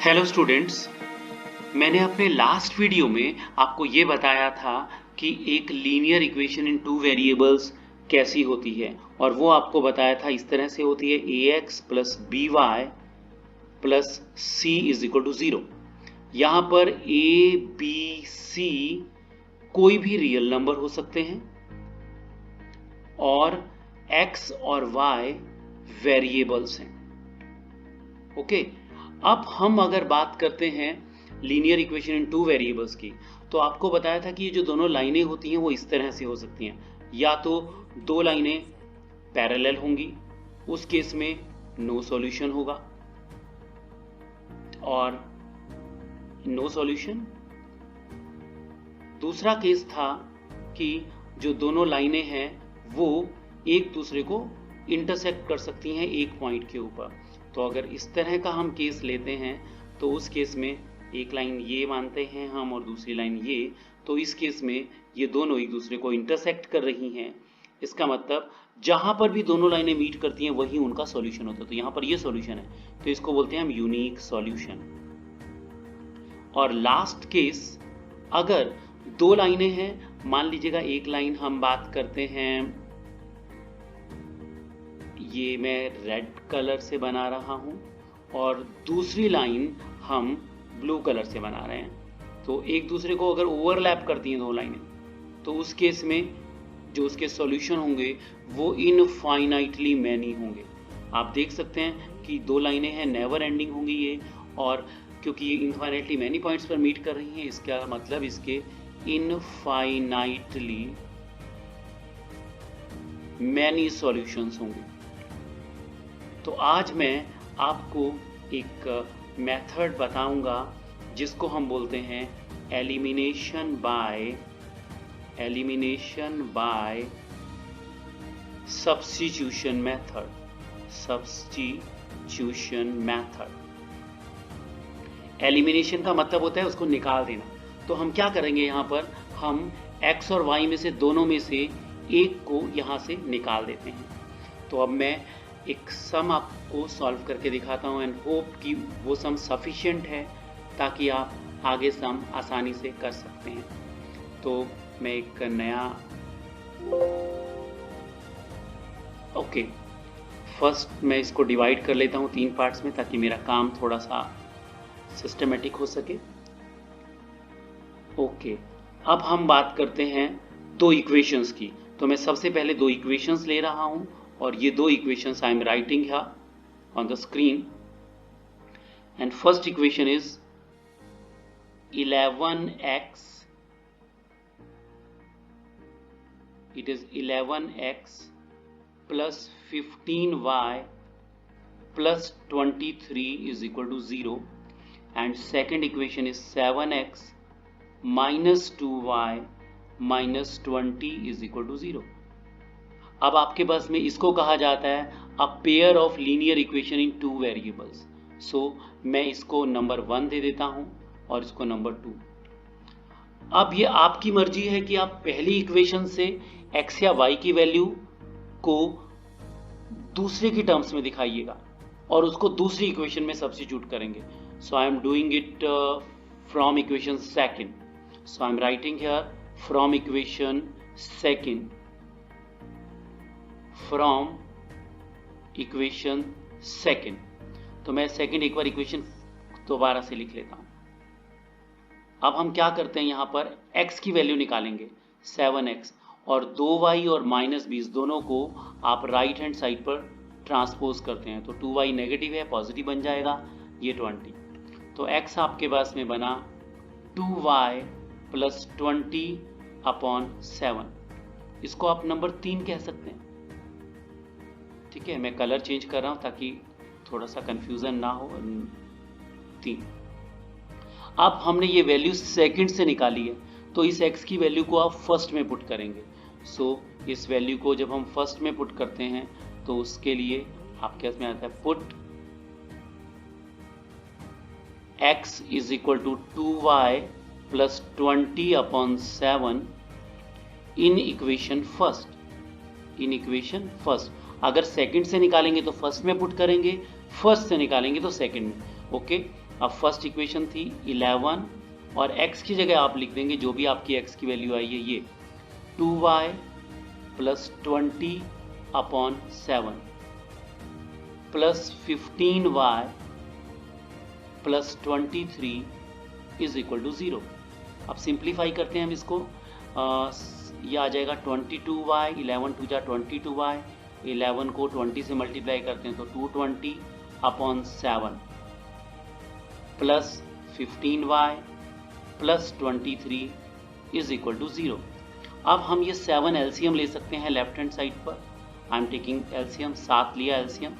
Hello students, मैंने अपने last video में आपको ये बताया था कि एक linear equation in two variables कैसी होती है, और वो आपको बताया था इस तरह से होती है ax plus B Y plus C is equal to 0। यहाँ पर a, b, c कोई भी रियल नंबर हो सकते हैं और x और y वेरिएबल्स हैं। ओके, अब हम अगर बात करते हैं linear equation in two variables की, तो आपको बताया था कि ये जो दोनों लाइनें होती हैं वो इस तरह से हो सकती हैं। या तो दो लाइनें पैरेलल होंगी, उस केस में नो सॉल्यूशन होगा, और नो सॉल्यूशन। दूसरा केस था कि जो दोनों लाइनें हैं वो एक दूसरे को इंटरसेक्ट कर सकती हैं एक पॉइंट के ऊपर। तो अगर इस तरह का हम केस लेते हैं तो उस केस में एक लाइन ये मानते हैं हम और दूसरी लाइन ये, तो इस केस में ये दोनों एक दूसरे को इंटरसेक्ट कर रही हैं। इसका मतलब जहां पर भी दोनों लाइनें मीट करती हैं वही उनका सॉल्यूशन होता है। तो यहां पर ये सॉल्यूशन है, तो इसको बोलते हैं हम यूनिक सॉल्यूशन। और लास्ट केस, अगर दो लाइनें हैं, मान लीजिएगा एक लाइन हम बात करते हैं, ये मैं रेड कलर से बना रहा हूं और दूसरी लाइन हम ब्लू कलर से बना रहे हैं, तो एक दूसरे को अगर ओवरलैप करती हैं दो लाइनें, तो उस केस में जो उसके सॉल्यूशन होंगे वो इनफाइनाइटली मैनी होंगे। आप देख सकते हैं कि दो लाइनें हैं, नेवर एंडिंग होंगी ये, और क्योंकि ये इनफाइनाइटली मैनी पॉइंट्स पर मीट कर रही हैं, इसका मतलब इसके इनफाइनाइटली मैनी सॉल्यूशंस होंगे। तो आज मैं आपको एक मेथड बताऊंगा जिसको हम बोलते हैं elimination by substitution method. Elimination का मतलब होता है उसको निकाल देना। तो हम क्या करेंगे, यहाँ पर हम x और y में से दोनों में से एक को यहाँ से निकाल देते हैं। तो अब मैं एक सम आपको सॉल्व करके दिखाता हूँ एंड होप कि वो सम सफिशिएंट है ताकि आप आगे सम आसानी से कर सकते हैं। तो मैं एक नया फर्स्ट मैं इसको डिवाइड कर लेता हूँ 3 पार्ट्स में ताकि मेरा काम थोड़ा सा सिस्टमेटिक हो सके। अब हम बात करते हैं दो इक्वेशंस की। तो मैं सबसे पहले दो इक्वेशंस ले रहा हूँ और ये दो equations I am writing here on the screen. And first equation is 11x, it is 11x plus 15y plus 23 is equal to 0, and second equation is 7x minus 2y minus 20 is equal to 0. अब आपके पास में इसको कहा जाता है a pair of linear equation in two variables. So मैं इसको number 1 दे देता हूं और इसको नंबर 2। अब ये आपकी मर्जी है कि आप पहली इक्वेशन से x या y की वैल्यू को दूसरे की टर्म्स में दिखाइएगा और उसको दूसरी इक्वेशन में सब्स्टिट्यूट करेंगे। So I am doing it from equation second. So I am writing here from equation second, from equation second. तो मैं सेकंड एक बार इक्वेशन दोबारा से लिख लेता हूं। अब हम क्या करते हैं, यहां पर x की वैल्यू निकालेंगे 7x, और 2y और -20 दोनों को आप राइट हैंड साइड पर ट्रांसपोज करते हैं। तो 2y नेगेटिव है, पॉजिटिव बन जाएगा ये 20। तो x आपके पास में बना 2y प्लस 20 अपॉन 7। इसको आप नंबर 3 कह सकते हैं। ठीक है, मैं कलर चेंज कर रहा हूं ताकि थोड़ा सा कंफ्यूजन ना हो। 3। अब हमने ये वैल्यू सेकंड से निकाली है, तो इस x की वैल्यू को आप फर्स्ट में पुट करेंगे। सो इस वैल्यू को जब हम फर्स्ट में पुट करते हैं तो उसके लिए आपके पास में आता है put x is equal to 2y plus 20 upon 7 in equation first. अगर सेकंड से निकालेंगे तो फर्स्ट में पुट करेंगे, फर्स्ट से निकालेंगे तो सेकंड में। ओके, अब फर्स्ट इक्वेशन थी 11 और x की जगह आप लिख देंगे जो भी आपकी x की वैल्यू आई है ये 2y plus 20 upon 7 plus 15y plus 23 is equal to 0। अब सिंप्लीफाई करते हैं हम इसको, ये आ जाएगा 22y, 11 टू जा 22y, 11 को 20 से मल्टीप्लाई करते हैं तो 220 upon 7 plus 15y plus 23 is equal to 0। अब हम ये 7 एलसीएम ले सकते हैं लेफ्ट हैंड साइड पर। आई एम टेकिंग एलसीएम, 7 लिया एलसीएम।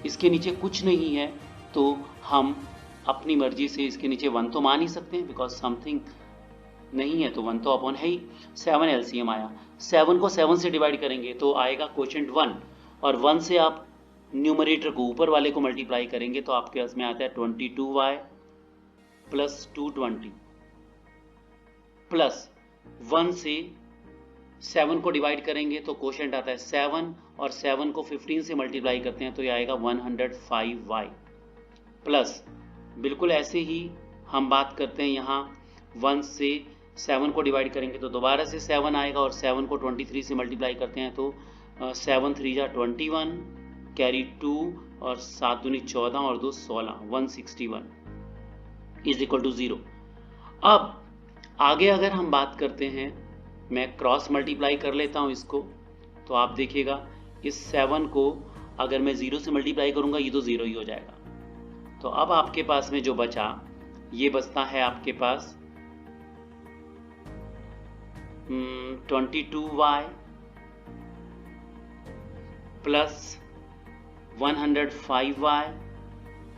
इसके नीचे कुछ नहीं है तो हम अपनी मर्जी से इसके नीचे 1 तो मान ही सकते हैं, बिकॉज समथिंग नहीं है तो 1 तो अपॉन है ही। 7 एलसीएम आया, 7 को 7 से डिवाइड करेंगे तो आएगा कोशेंट 1, और 1 से आप न्यूमरेटर को ऊपर वाले को मल्टीप्लाई करेंगे तो आपके पास में आता है 22y प्लस 220 प्लस 1 से 7 को डिवाइड करेंगे तो कोशेंट आता है 7, और 7 को 15 से मल्टीप्लाई करते हैं तो ये आएगा 105y प्लस बिल्कुल ऐसे ही हम बात करते हैं यहाँ 1 से 7 को डिवाइड करेंगे तो दोबारा से 7 आएगा, और 7 को 23 से मल्टीप्लाई करते हैं तो 7 3 जा 21 कैरी 2 और 7 दूनी 14 और 2 16 161 इज इक्वल टू 0। अब आगे अगर हम बात करते हैं, मैं क्रॉस मल्टीप्लाई कर लेता हूं इसको, तो आप देखिएगा इस 7 को अगर मैं 0 से मल्टीप्लाई करूंगा ये तो 0 ही हो जाएगा। तो अब आपके पास में जो बचा ये बचता है आपके पास 22y प्लस 105y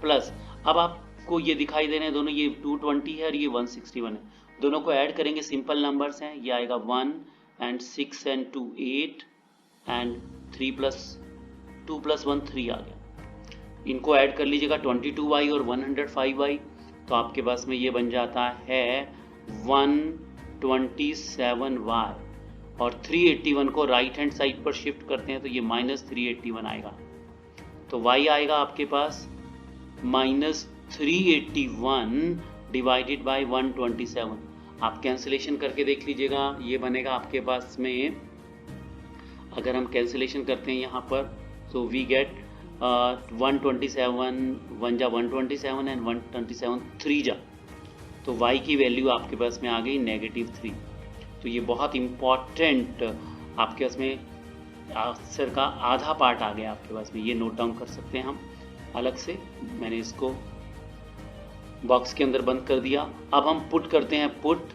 प्लस, अब आपको ये दिखाई दे रहे हैं दोनों, ये 220 है और ये 161 है, दोनों को ऐड करेंगे, सिंपल नंबर्स हैं, ये आएगा 1 and 6 and 2 8 and 3 plus 2 plus 1 3 आ गया। इनको ऐड कर लीजिएगा 22y और 105y, तो आपके पास में ये बन जाता है 127y, और 381 को राइट हैंड साइड पर शिफ्ट करते हैं तो ये माइनस 381 आएगा। तो y आएगा आपके पास माइनस 381 डिवाइडेड बाय 127। आप कैंसिलेशन करके देख लीजिएगा, ये बनेगा आपके पास में, अगर हम कैंसिलेशन करते हैं यहाँ पर तो वी गेट 127 1 जा 127 एंड 127 3 जा, तो y की वैल्यू आपके पास में आ गई -3। तो ये बहुत इंपॉर्टेंट आपके पास में आंसर का आधा पार्ट आ गया आपके पास में, ये नोट डाउन कर सकते हैं हम अलग से। मैंने इसको बॉक्स के अंदर बंद कर दिया। अब हम पुट करते हैं, put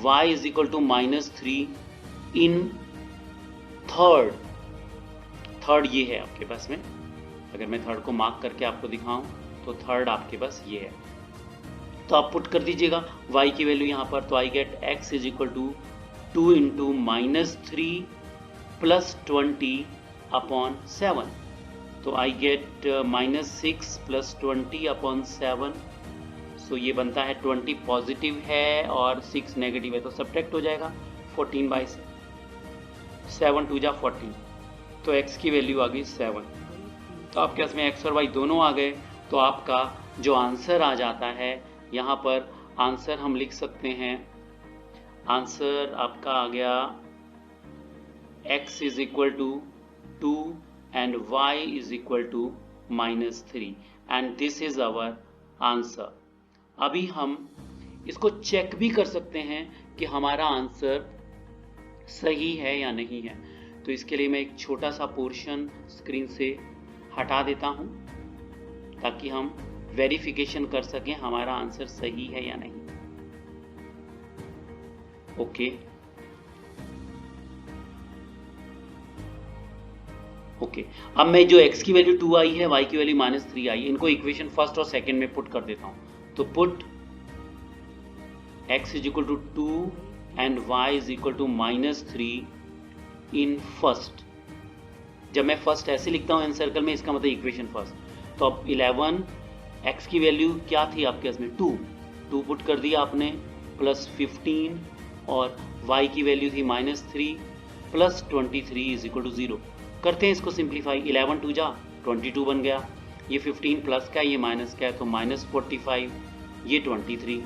y is equal to -3 in third ये है आपके पास में, अगर मैं थर्ड को मार्क करके आपको दिखाऊं तो थर्ड आपके पास ये है, तो आप पुट कर दीजिएगा y की वैल्यू यहाँ पर, तो I get x is equal to 2 into -3 plus 20 upon 7, तो I get -6 plus 20 upon 7, so ये बनता है 20 पॉजिटिव है और 6 नेगेटिव है, तो सब्ट्रैक्ट हो जाएगा 14/7 2 जा 14, तो x की वैल्यू आ गई 7। तो आपके पास में x और y दोनों आ गए, तो आपका जो आंसर आ जाता है यहाँ पर, आंसर हम लिख सकते हैं, आंसर आपका आ गया x is equal to 2 and y is equal to -3 and this is our answer. अभी हम इसको चेक भी कर सकते हैं कि हमारा आंसर सही है या नहीं है, तो इसके लिए मैं एक छोटा सा पोर्शन स्क्रीन से हटा देता हूं ताकि हम वेरिफिकेशन कर सकें हमारा आंसर सही है या नहीं। ओके अब मैं जो x की वैल्यू 2 आई है, y की वैल्यू -3 आई, इनको इक्वेशन फर्स्ट और सेकंड में पुट कर देता हूं, तो put x is equal to 2 and y is equal to -3 in first. जब मैं फर्स्ट ऐसे लिखता हूं एन सर्कल में, इसका मतलब इक्वेशन फर्स्ट, तो अब 11 x की वैल्यू क्या थी आपके पास में 2 पुट कर दिया आपने, प्लस 15 और y की वैल्यू थी -3 प्लस 23 इज इक्वल टू 0। करते हैं इसको सिंप्लीफाई, 11 2 जा 22 बन गया, ये 15 प्लस का, ये माइनस का है, तो माइनस 45, ये 23।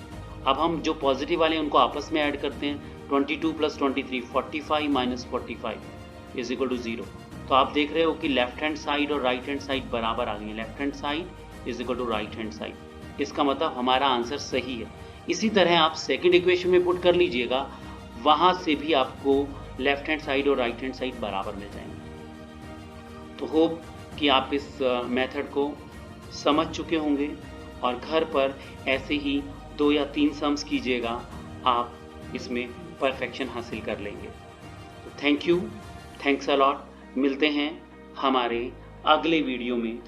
अब हम जो पॉजिटिव वाले हैं उनको आपस में ऐड करते हैं, 22 plus 23 45 minus 45 is equal to 0। तो आप देख रहे हो कि लेफ्ट हैंड साइड और राइट हैंड साइड बराबर आ गई है, left hand side is equal to right hand side. इसका मतलब हमारा आंसर सही है। इसी तरह आप सेकंड इक्वेशन में पुट कर लीजिएगा, वहां से भी आपको लेफ्ट हैंड साइड और राइट हैंड साइड बराबर मिल जाएंगे। तो होप कि आप इस मेथड को समझ चुके होंगे और घर पर ऐसे ही 2 या 3 सम्स कीजिएगा, आप इसमें परफेक्शन हासिल कर लेंगे। तो thank you, thanks a lot. मिलते हैं हमारे अगले वीडियो में।